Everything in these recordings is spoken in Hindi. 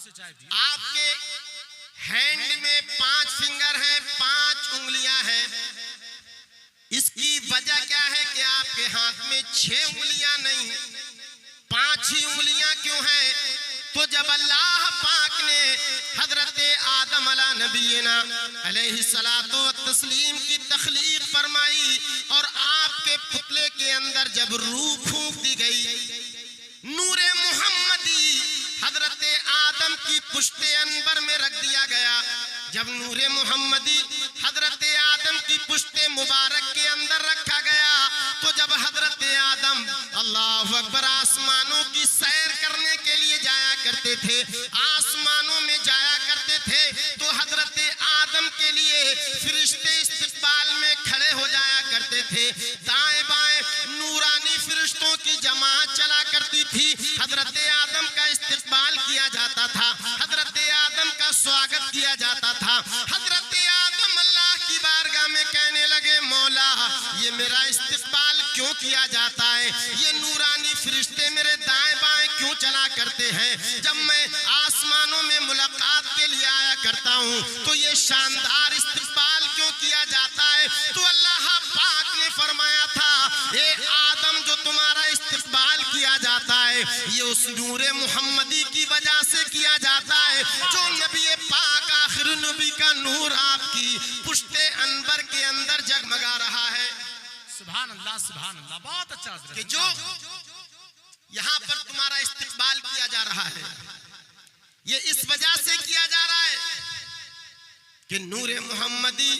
आपके हैंड में 5 फिंगर हैं, 5 उंगलियां हैं। इसकी वजह क्या है कि आपके हाथ में 6 उंगलियां नहीं, 5 ही उंगलियां क्यों हैं? तो जब अल्लाह पाक ने हजरत आदम अला नबीना अलैहिस्सलातु वत्तस्लीम की तख्लीक फरमाई और आपके पुतले के अंदर जब रूह फूंक दी गई, नूरे मुहम्मदी हजरत आदम की पुश्ते अनबर में रख दिया गया। जब नूरे मुहम्मदी हजरत आदम की पुश्ते मुबारक के अंदर रखा गया तो जब हजरत आदम अल्लाहु अकबर आसमानों की सैर करने के लिए जाया करते थे, आसमानों में जाया करते थे, तो हजरत आदम के लिए फरिश्ते इस्तकबाल में खड़े हो जाया करते थे। दाएं बाएं नूरानी फरिश्तों की जमात चला करती थी। हजरत आदम का इस्तकबाल किया जाता था, हजरत आदम का स्वागत किया जाता था। हजरत आदम अल्लाह की बारगाह में कहने लगे, मौला ये मेरा इस्तकबाल क्यों किया जाता है? ये नूरानी फरिश्ते मेरे दाएं बाएं क्यों चला करते हैं? जब मैं आसमानों में मुलाकात के लिए आया करता हूँ तो ये शानदार इस्तकबाल क्यों किया जाता है? तो अल्लाह पाक ने फरमाया था, ए आदम जो तुम्हारा इस्तकबाल किया जाता है ये उस नूरे मुहम्मदी की वजह से किया जाता है जो नबी पाक आखिर नबी का नूर आपकी पुश्ते अनबर के अंदर जगमगा रहा है। सुभान अल्लाह, बहुत अच्छा कि जो यहाँ पर तुम्हारा इस्तकबाल किया जा रहा है ये इस वजह से किया जा रहा है कि नूरे मुहम्मदी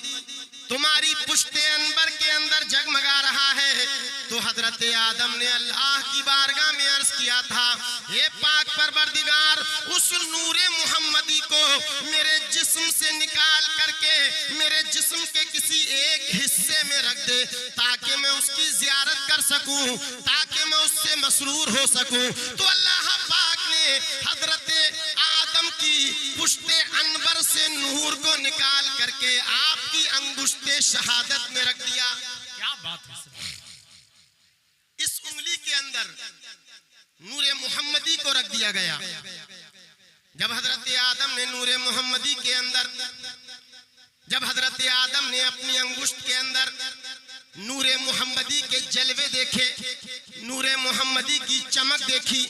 तुम्हारी पुश्ते अनबर के अंदर जगमगा रहा है। तो हजरत आदम ने अल्लाह की बारगाह में अर्ज किया था, हे पाक परवरदिगार उस नूरे मुहम्मदी को मेरे जिस्म से निकाल करके मेरे जिस्म के किसी एक हिस्से में रख दे ताकि मैं उसकी जियारत कर सकूं, ताकि मैं उससे मसरूर हो सकूं। तो अल्लाह पाक ने हजरत आदम की पुश्ते अनबर से नूर को निकाल करके आपकी अंगुश्ते शहादत में रख दिया। क्या बात है। इस उंगली के अंदर नूरे मुहम्मदी को रख दिया गया। जब हजरत आदम ने नूरे मुहम्मदी के अंदर, जब हजरत आदम ने अपनी अंगुश्त के अंदर नूरे मुहम्मदी के जलवे देखे, नूरे मुहम्मदी की चमक देखी,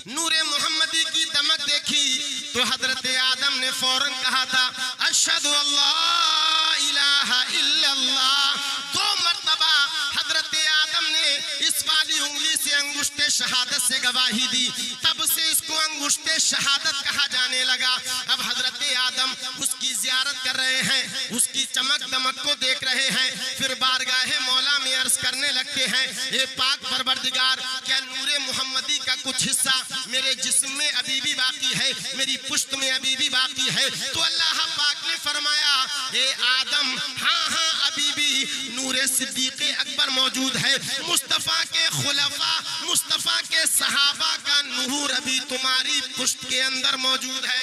नूरे मुहम्मदी की दमक देखी, तो हजरत आदम ने फौरन कहा था, अशहदु अल्लाह इलाहा इल्लल्लाह। 2 मर्तबा हजरत आदम ने इस वाली उंगली से अंगुश्ते शहादत से गवाही दी, तब से इसको अंगुश्ते शहादत कहा जाने लगा। अब हजरत आदम उसकी जियारत कर रहे हैं, उसकी चमक दमक को देख रहे हैं, फिर बारगाहे मौला में अर्ज करने लगते हैं, ए पाक परवरदिगार क्या नूरे मुहम्मदी का कुछ हिस्सा मेरे जिस्म में अभी भी बाकी है, मेरी पुश्त में अभी भी बाकी है? तो अल्लाह पाक ने फरमाया, ए आदम हाँ हाँ अभी भी नूरे सिद्दीक़ अकबर मौजूद है, मुस्तफ़ा के खुलफा मुस्तफ़ा के सहाबा का नूर अभी तुम्हारी पुश्त के अंदर मौजूद है।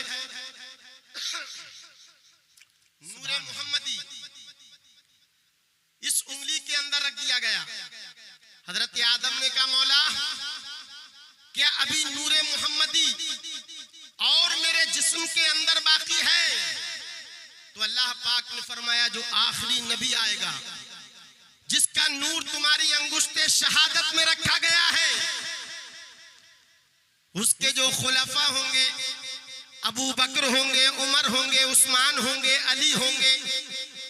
नूरे मुहम्मदी इस उंगली के अंदर रख दिया गया। हजरत आदम ने कहा, मौला क्या अभी नूरे मुहम्मदी और मेरे जिस्म के अंदर बाकी है? तो अल्लाह पाक ने फरमाया, जो आखिरी नबी आएगा जिसका नूर तुम्हारी अंगुश्ते शहादत में रखा गया है, उसके जो खुलफा होंगे, अबू बकर होंगे, उमर होंगे, उस्मान होंगे, अली होंगे,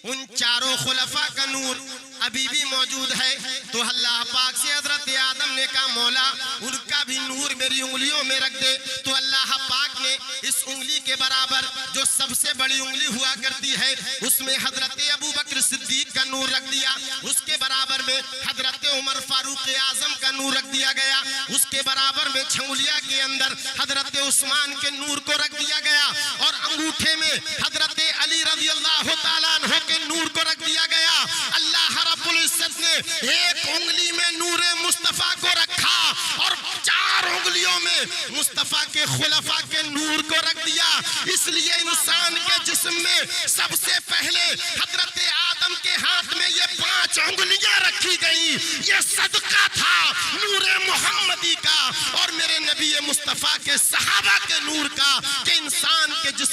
उन चारों खुलफा का नूर अभी भी मौजूद है। तो अल्लाह पाक से हजरत आदम ने कहा, मौला उनका भी नूर मेरी उंगलियों में रख दे। तो अल्लाह पाक ने इस उंगली के बराबर जो सबसे बड़ी उंगली हुआ करती है उसमें हजरत अबू बकर सिद्दीक का नूर रख दिया, उसके बराबर में हजरत उमर फारूक आजम का नूर रख दिया गया, उसके बराबर में छंगुलिया के अंदर हजरत उस्मान के नूर को रख दिया गया और अंगूठे में हजरत अली रज़ी अल्लाह तआला अन्हु के नूर को रख दिया गया। अल्लाह रब्बुल इज्जत ने एक उंगली में नूरे मुस्तफा को रखा और 4 उंगलियों में मुस्तफा के खुलफा के नूर को रख दिया। इसलिए इंसान के जिस्म में सबसे पहले हजरत आदम के हाथ में ये 5 उंगलियां रखी गई। ये सदका था नूरे मुहम्मदी का और मेरे नबी मुस्तफा के सहाबा के नूर का कि इंसान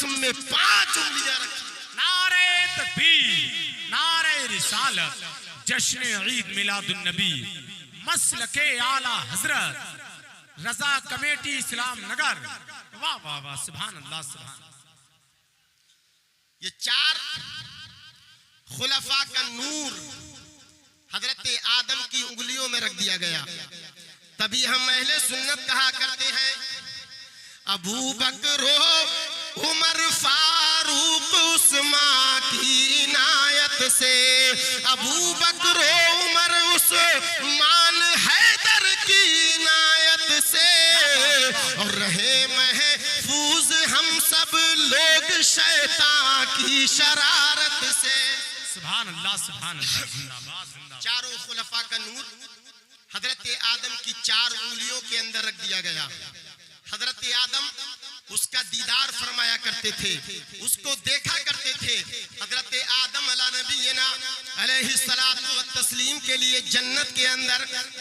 जिस्म में 5 उंगलियां रखी। नारे तकबीर, नारे रिसालत, जश्न ईद मिलादुन नबी, मसलके आला हजरत, रजा कमेटी इस्लाम नगर। वाह वाह वाह, सुभान अल्लाह सुभान। ये 4 खुलफा का नूर हजरत आदम की उंगलियों में रख दिया गया। तभी हम अहले सुन्नत कहा करते हैं, अबू बकर उमर फारूक उस्मान की इनायत से, अबू बकर उमर उस्मान हैदर की इनायत से, और रहे महफूज हम सब लोग शैतान की शरारत से। सुभान अल्लाह सुभान अल्लाह, जिंदाबाद जिंदाबाद। चारों खुलफा का नूर हजरत आदम की 4 उंगलियों के अंदर रख दिया गया। हजरत आदम उसका दीदार फरमाया करते थे, उसको देखा करते थे। हजरत आदम अला नबीना अलैहिस्सलातु व तस्लीम के लिए जन्नत के अंदर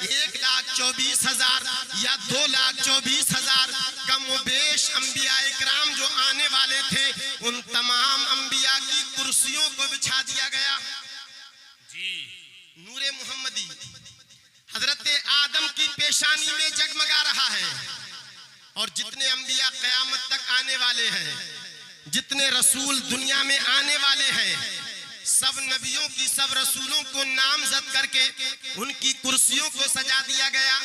1,24,000 या 2,24,000 कमोबेश अंबिया इकराम जो आने वाले थे, उन तमाम अंबिया की कुर्सियों को बिछा दिया गया। जी, नूरे मुहम्मदी हजरत आदम की पेशानी में जगमगा रहा है, और जितने अंबिया क़यामत तक आने वाले हैं, जितने रसूल दुनिया में आने वाले हैं, सब नबियों की, सब रसूलों को नामजद करके उनकी कुर्सियों को सजा दिया गया।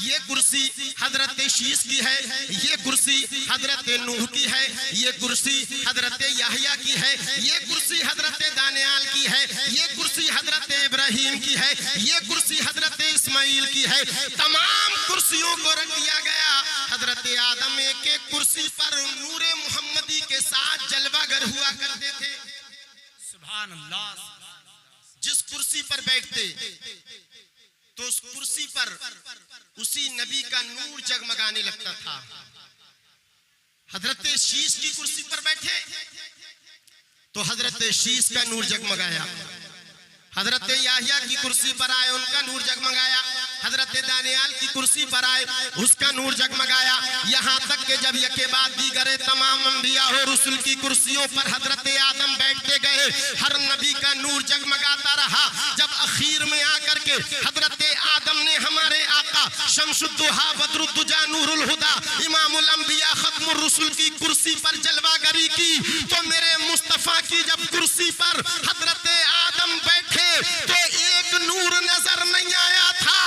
ये कुर्सी हजरत शीश की है, ये कुर्सी हजरत नूह की है, ये कुर्सी हजरत याहिया की है, ये कुर्सी हजरत दानियाल की है, ये कुर्सी हजरत इब्राहिम की है, ये कुर्सी हजरत इस्माइल की है। तमाम कुर्सियों को रख दिया गया। हजरत आदम एक कुर्सी पर नूरे मुहम्मदी के साथ जलवागर हुआ करते थे। सुभान अल्लाह। जिस कुर्सी पर बैठते तो उस कुर्सी पर उसी नबी का नूर जगमगाने लगता था। हजरत शीश की कुर्सी पर बैठे तो हजरत शीश का नूर जगमगाया। हजरत याहिया की कुर्सी पर आए, उनका नूर जगमगाया। हजरत दानियाल की कुर्सी पर आए, उसका नूर जगमगाया। यहाँ तक कि जब यके बाद दीगरे तमाम अंबिया और रसूल की कुर्सियों पर हजरत आदम बैठते गए, हर नबी का नूर जगमगाता रहा। जब आखिर में आकर के हजरत आदम ने हमारे आका शम्सुद्दुहा बद्रुद्दुजा नूरुल हुदा इमामुल अंबिया खत्मुर रसूल की कुर्सी पर जलवागरी की, तो मेरे मुस्तफा की जब कुर्सी पर हजरत आदम बैठे तो एक नूर नजर नहीं आया था,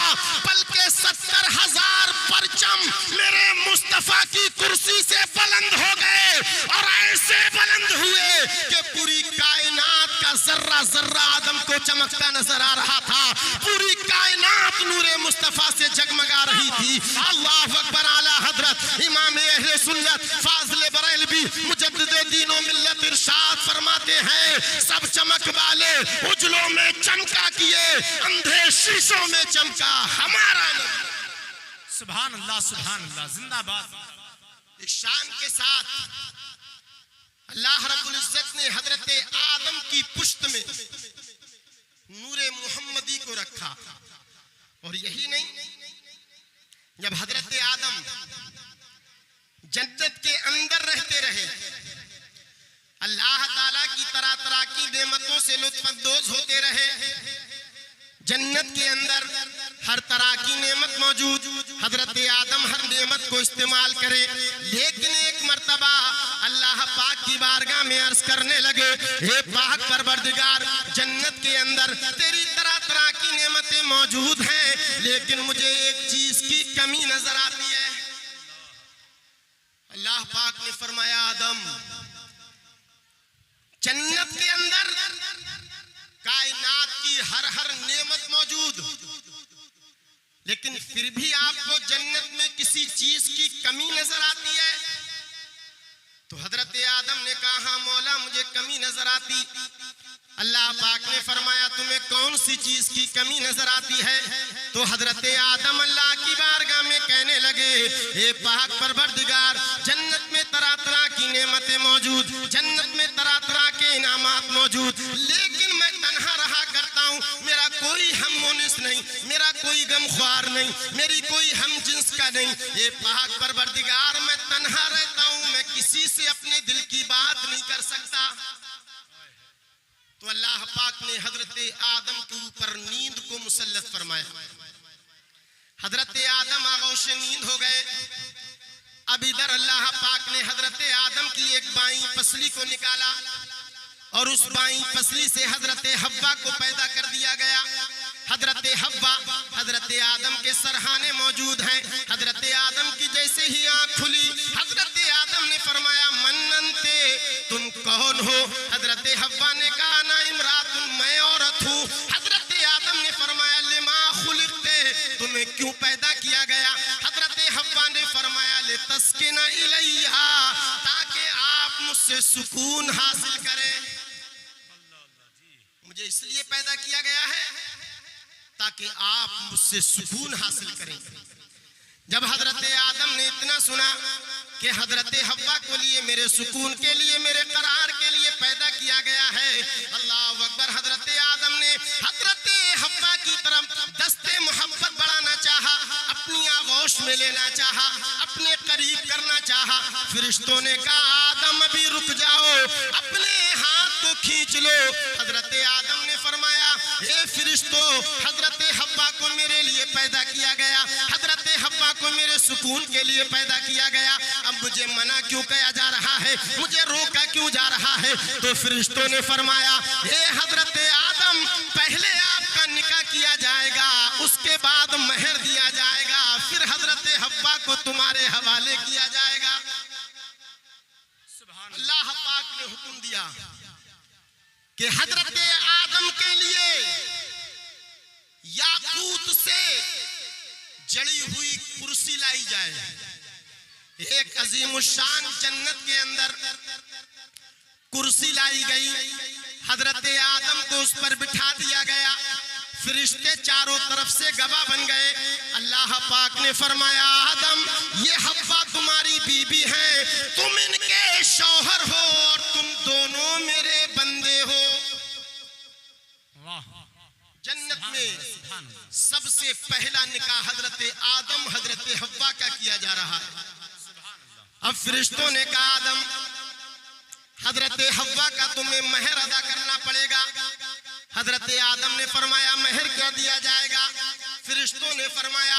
बल्कि 70,000 परचम मेरे मुस्तफा की कुर्सी से बुलंद हो गए, और ऐसे बुलंद हुए कि पूरी कायनात का जर्रा जर्रा आदम को चमकता नजर आ रहा था। पूरी कायनात नूरे मुस्तफा से जगमगा रही थी। अल्लाह अकबर। आला हजरत इमाम अहले सुन्नत फाज़िल बरेलवी मुजद्दिद दीन व मिल्लत इरशाद फरमाते हैं, सब चमक वाले उजलों में चमका किए, अंधे शीशों में चमका हमारा नबी। सुभान अल्लाह जिंदाबाद। इस शान के साथ अल्लाह रब्बुल इज्जत ने हजरत आदम की पुश्त में नूरे मुहम्मदी को रखा। और यही नहीं, जब हजरत आदम जन्नत के अंदर रहते रहे, अल्लाह ताला की तरह तरह की नेमतों से लुत्फअंदोज होते रहे। जन्नत के अंदर हर तरह की नेमत मौजूद, हजरत आदम हर नेमत को इस्तेमाल करे। लेकिन एक मर्तबा अल्लाह पाक की बारगाह में अर्ज करने लगे, हे पाक परवरदिगार, जन्नत के अंदर तेरी तरह तरह की नेमतें मौजूद हैं, लेकिन मुझे एक चीज की कमी नजर आती है। अल्लाह पाक ने फरमाया, आदम, जन्नत के अंदर कायनात की हर नेमत मौजूद, लेकिन फिर भी आपको जन्नत में किसी चीज की कमी नजर आती है। तो हजरत आदम ने कहा, हाँ मौला, मुझे कमी नजर आती। अल्लाह पाक ने फरमाया, तुम्हें कौन सी चीज की कमी नजर आती है? तो हजरत आदम अल्लाह की बारगाह में कहने लगे, हे पाक परवरदिगार, जन्नत में तरह तरह की नेमतें मौजूद, जन्नत में तरह तरह के इनामात मौजूद, लेकिन मैं तन्हा रहा करता हूँ। मेरा कोई हम मोनिस नहीं, मेरा कोई गमख्वार नहीं, मेरी कोई हम जिन्स का नहीं। हे पाक परवरदिगार, मैं तन्हा रहता हूँ, मैं किसी से अपने दिल की बात नहीं कर सकता। तो अल्लाह पाक ने हजरत आदम के ऊपर नींद को मुसल्लत फरमाया। हजरत आदम आगोश नींद हो गए। अब इधर अल्लाह पाक ने हजरत आदम की एक बाईं पसली को निकाला और उस बाईं पसली से हजरत हव्वा को पैदा कर दिया गया। हजरत हव्वा हजरत आदम के सरहाने मौजूद हैं। हजरत आदम की जैसे ही आंख खुली, हजरत आदम ने फरमाया मन अंते, तुम कौन हो? हजरत हव्वा ने कहा ना इमरातुन, मैं औरत हूँ। हजरत आदम ने फरमाया लिमा खुलिक़ते, तुम्हें क्यों पैदा किया गया? हजरत हव्वा ने फरमाया ले तस्किना इलैहा, ताकि आप मुझसे सुकून हासिल करें। मुझे इसलिए पैदा किया गया है ताकि आप मुझसे सुकून हासिल करें। जब हजरत आदम ने इतना सुना कि हजरत हव्वा को लिए मेरे सुकून के लिए, मेरे करार के लिए पैदा किया गया है, अल्लाह अकबर। हजरत आदम ने हजरत हव्वा की तरफ दस्ते मोहब्बत बढ़ाना चाहा, अपनी आगोश में लेना चाहा, अपने करीब करना चाहा। फरिश्तों ने कहा आदम अभी रुक जाओ, अपने हाथ को खींच लो। हजरत आदम ने फरमाया हे फरिश्तों, हजरत हव्वा को मेरे लिए पैदा किया गया, हजरत हव्वा को मेरे सुकून के लिए पैदा किया गया। अब मुझे मना क्यों किया जा रहा है, मुझे रोका क्यों जा रहा है? तो फरिश्तों ने फरमाया हे हजरत आदम, पहले आपका निकाह किया जाएगा, उसके बाद महर दिया जाएगा, फिर हजरत हव्वा को तुम्हारे हवाले किया जाएगा। अल्लाह पाक ने हुक्म दिया कि हजरत आदम के लिए याकूत से जड़ी हुई कुर्सी लाई जाए। एक अजीमुशान जन्नत के अंदर कुर्सी लाई गई, हजरत आदम को उस पर बिठा दिया गया। फरिश्ते चारों तरफ से गवाह बन गए। अल्लाह पाक ने फरमाया आदम, ये हव्वा तुम्हारी बीबी है, तुम इनके शौहर हो और तुम दोनों मेरे बंदे हो। जन्नत में सबसे पहला निकाह हजरत आदम हजरत हव्वा का किया जा रहा है। अब फरिश्तों ने कहा आदम, हजरत हव्वा का तुम्हें महर अदा करना पड़ेगा। हजरत आदम ने फरमाया महर क्या दिया जाएगा? फरिश्तों ने फरमाया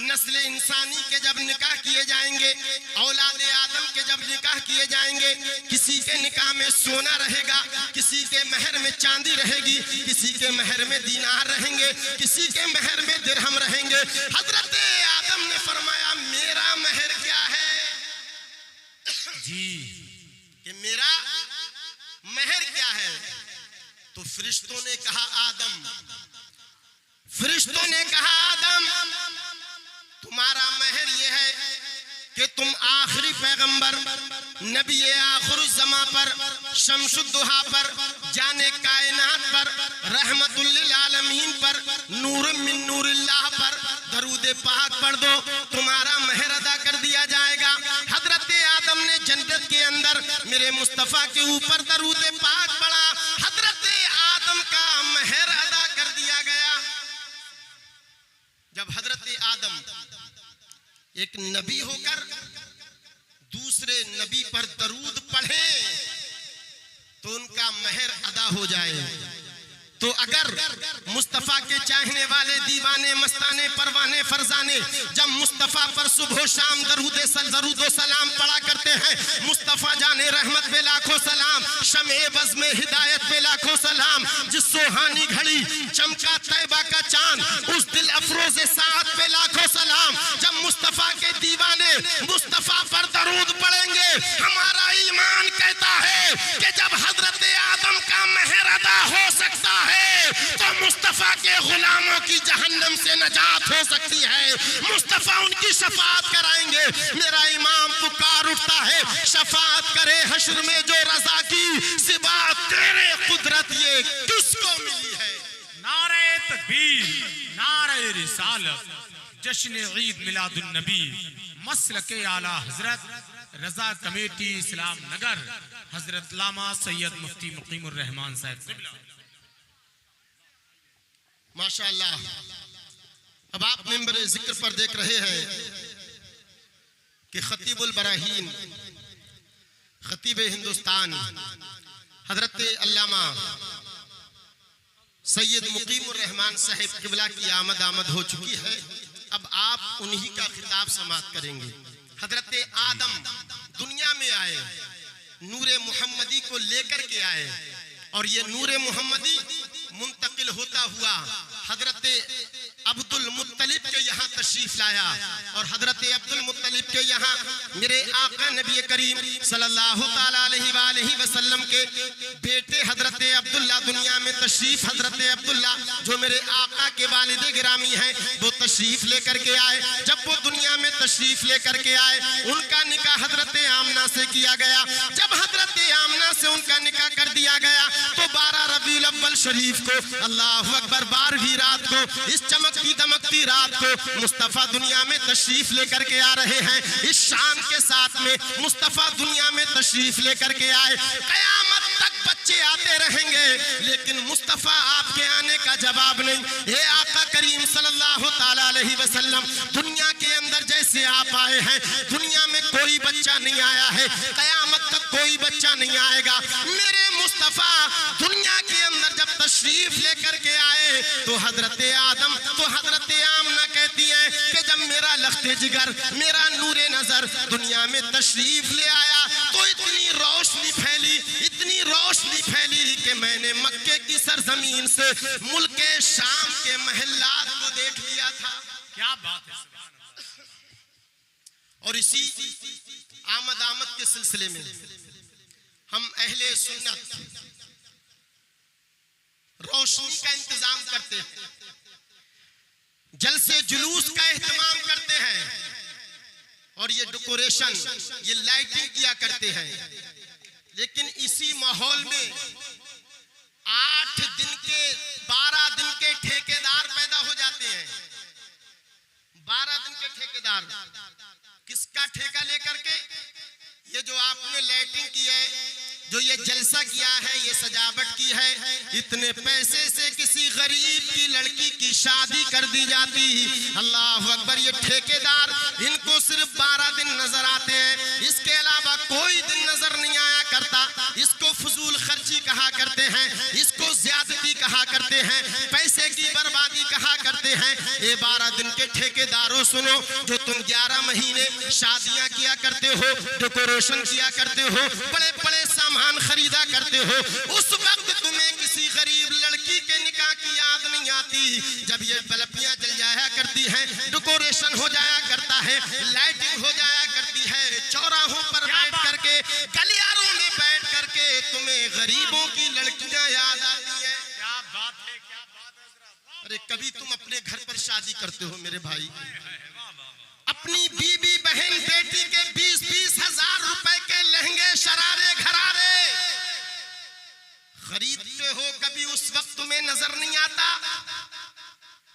नस्ल इंसानी के जब निकाह किए जाएंगे, औलाद आदम के जब निकाह किए जाएंगे, किसी के निकाह में सोना रहेगा, किसी के महर में चांदी रहेगी, किसी के महर में दीनार रहेंगे, किसी के महर में दिरहम रहेंगे। हजरत आदम ने फरमाया मेरा महर क्या है जी, कि मेरा महर क्या है? तो फरिश्तों ने कहा आदम, फरिश्तों ने कहा आदम तुम्हारा महर यह है कि तुम आखिरी पैगंबर नबी आखिर ज़मा पर, शम्सुद्दुहा पर, जाने कायनात पर, रहमतुल लिल आलमीन पर, नूर मिन नूरिल्लाह पर दरूद पाक पढ़ दो, तुम्हारा महर अदा कर दिया जाएगा। हजरत आदम ने जन्नत के अंदर मेरे मुस्तफ़ा के ऊपर दरूद पाक पढ़ा, हजरत आदम का महर अदा कर दिया गया। जब हजरत आदम एक नबी होकर दूसरे नबी पर दरूद पढ़े तो उनका महर अदा हो जाए। तो अगर मुस्तफ़ा के चाहने वाले दीवाने मस्ताने परवाने फरजाने जब मुस्तफ़ा पर सुबह शाम दरूद सलाम पढ़ा करते हैं, मुस्तफ़ा जाने रहमत पे लाखों सलाम, शमे बज़ में हिदायत पे लाखों सलाम, जिस सुहानी घड़ी चमका तैबा का चांद, उस दिल अफरोज साथ पे लाखों सलाम। जब मुस्तफ़ा के दीवाने मुस्तफ़ा पर दरूद पढ़ेंगे, हमारा ईमान कहता है कि जब हजरत आदम का महर अदा हो सकता है तो मुस्तफ़ा के गुलामों की जहन्नम से नजात हो सकती है। मुस्तफ़ा उनकी शफाअत कराएंगे। मेरा इमाम पुकार उठता है शफाअत करे हश्र में जो रज़ा की, सिवा तेरे कुदरत ये किसको मिली है? नारे तकबीर, नारे रिसालत, जश्न ईद मिलादुन नबी, मसलके आला हजरत रजा कमेटी इस्लाम नगर, हजरत लामा सैयद मुफ्ती मुकीमुर रहमान साहब। माशाअल्लाह, अब आप मिंबर जिक्र पर देख रहे हैं कि खतीबुल बराहीन खतीब हिंदुस्तान हजरत अल्लामा सैयद मुकीमुर रहमान साहिब किबला की आमद हो चुकी है। अब आप उन्हीं का खिताब समाप्त करेंगे। हजरत आदम दुनिया में आए, नूरे मोहम्मदी को लेकर के आए और ये नूरे मोहम्मदी मुंतकिल होता हुआ हजरत अब्दुल मुत्तलिब के यहाँ तशरीफ लाया और हजरत अब्दुल मुत्तलिब के यहाँ मेरे आका नबी करीम सल्लल्लाहु ताला अलैहि वसल्लम के बेटे हजरत अब्दुल्ला दुनिया में तशरीफ, हजरत अब्दुल्ला जो मेरे आका के वालिद गिरामी हैं वो तशरीफ लेकर के आए। जब वो दुनिया में तशरीफ लेकर के आए उनका निकाह हजरत आमना से किया गया। जब हजरत आमना से उनका निकाह कर दिया गया तो 12 रबीउल अव्वल शरीफ को, अल्लाहु अकबर, 12वीं रात को, इस चमकती दमकती रात को मुस्तफा दुनिया में तशरीफ लेकर के आ रहे हैं। इस शान के साथ में मुस्तफा दुनिया में तशरीफ लेकर के आए। कयामत तक बच्चे आते रहेंगे लेकिन मुस्तफा आपके आने का जवाब नहीं। हे आका करीम सल्लल्लाहु ताला अलैहि वसल्लम, दुनिया के अंदर जैसे आप आए हैं दुनिया में कोई बच्चा नहीं आया है, कयामत तक कोई बच्चा नहीं आएगा। मेरे मुस्तफा दुनिया के अंदर जब तशरीफ लेकर के आए तो हजरत आदम, तो हजरत आमना कहती है कि जब मेरा लख्ते जिगर, मेरा नूरे नजर दुनिया में तशरीफ ले आया तो इतनी रोशनी फैली, इतनी रोशनी फैली कि मैंने मक्के की सरजमीन से मुल्के शाम के महल्लात को देख लिया था। क्या बात है, सुभान अल्लाह। और इसी आमद के सिलसिले में हम अहले सुन्नत रोशनी का इंतजाम करते हैं, जलसे जुलूस का एहतमाम करते हैं और ये डेकोरेशन, ये लाइटिंग किया करते हैं। लेकिन इसी माहौल में 8 दिन के 12 दिन के ठेकेदार पैदा हो जाते हैं। 12 दिन के ठेकेदार किसका ठेका लेकर के? ये जो आपने लाइटिंग की है, जो ये जलसा किया है, ये सजावट की है, इतने पैसे से किसी गरीब की लड़की की शादी कर दी जाती। अल्लाह अकबर। ये ठेकेदार, इनको सिर्फ 12 दिन नजर आते हैं, इसके अलावा कोई दिन नजर नहीं आया करता। इसको फजूल खर्ची कहा करते हैं, इसको ज्यादती कहा करते हैं, पैसे की बर्बादी कहा करते हैं। ये 12 दिन के ठेकेदारों सुनो, जो तुम 11 महीने शादियां किया करते हो, डेकोरेशन किया करते हो, बड़े बड़े सामान खरीदा करते हो, उस वक्त तुम्हें किसी गरीब लड़की के निकाह की याद नहीं आती। जब ये बल्बियां जल जाया करती हैं, डेकोरेशन हो जाया करता है, लाइटिंग हो जाया करती है, चौराहों पर बैठ करके, गलियारों में बैठ करके तुम्हें गरीबों की लड़कियां याद आती हैं। क्या बात है, क्या बात है। अरे कभी तुम अपने घर पर शादी करते हो मेरे भाई, अपनी बीबी बहन बेटी के 20-20 हजार रुपए के लहंगे शरारे घरारे खरीदते हो, कभी उस वक्त तुम्हें नजर नहीं आता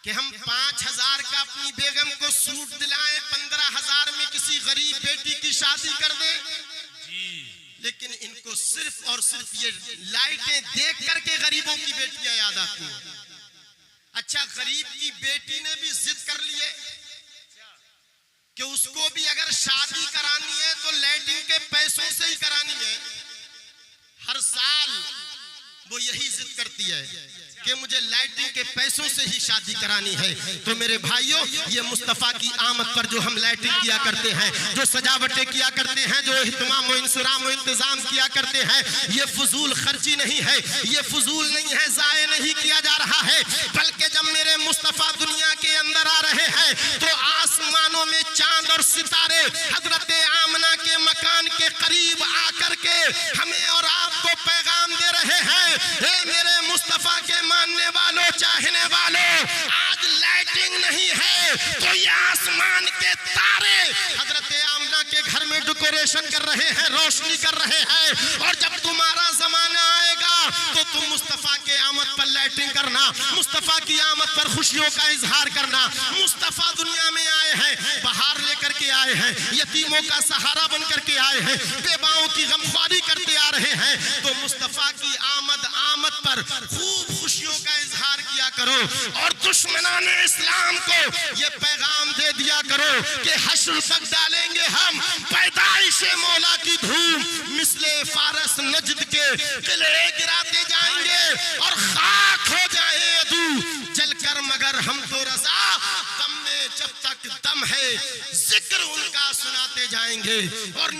कि हम 5,000 का अपनी बेगम को सूट दिलाएं, 15,000 में किसी गरीब बेटी की शादी कर दें जी। लेकिन इनको सिर्फ और सिर्फ ये लाइटें देख करके गरीबों की बेटियां याद आती हैं। अच्छा, गरीब की बेटी ने भी जिद कर लिए कि उसको भी अगर शादी करानी है तो लाइटिंग के पैसों से ही करानी है। हर साल वो यही जिद करती है कि मुझे लाइटिंग के पैसों से ही शादी करानी है। तो मेरे भाइयों, ये मुस्तफा की आमद पर जो हम लाइटिंग किया करते हैं, जो सजावटें किया करते हैं, जो इहतमाम व इंसराम व इंतजाम किया करते हैं, ये फजूल खर्ची नहीं है, ये फजूल नहीं है, जाये नहीं किया जा रहा है। बल्कि जब मेरे मुस्तफा दुनिया के अंदर आ रहे हैं तो आसमानों में चांद और सितारे हजरत आमना के मकान के करीब आकर के हमें और आपको पैगाम दे रहे हैं। हे मेरे मुस्तफा के मानने वालों, चाहने वालों, आज लाइटिंग नहीं है तो ये आसमान के तारे हजरत आमना के घर में डेकोरेशन कर रहे हैं, रोशनी कर रहे हैं। और जब तुम्हारा जमाना आएगा तो तुम मुस्तफा के आमद पर लाइटिंग करना, मुस्तफा की आमद पर खुशियों का इजहार करना। मुस्तफा दुनिया में आए हैं, बहार लेकर के आए हैं, यतीमों का सहारा बन करके आए हैं, बेवाओं की गमख्वारी करते आ रहे हैं। तो मुस्तफा की आमद पर खूब खुशियों का इजहार किया करो। करो और दुश्मनाने इस्लाम को ये पैगाम दे दिया करो कि हश्र तक डालेंगे हम पैदाइश मौला की धूम, मिसले फारस नजद के किले गिराते जाएंगे और खाक हो जाए अदू जलकर, मगर हम तो रजा दम में जब तक दम है जिक्र उनका सुनाते जाएंगे और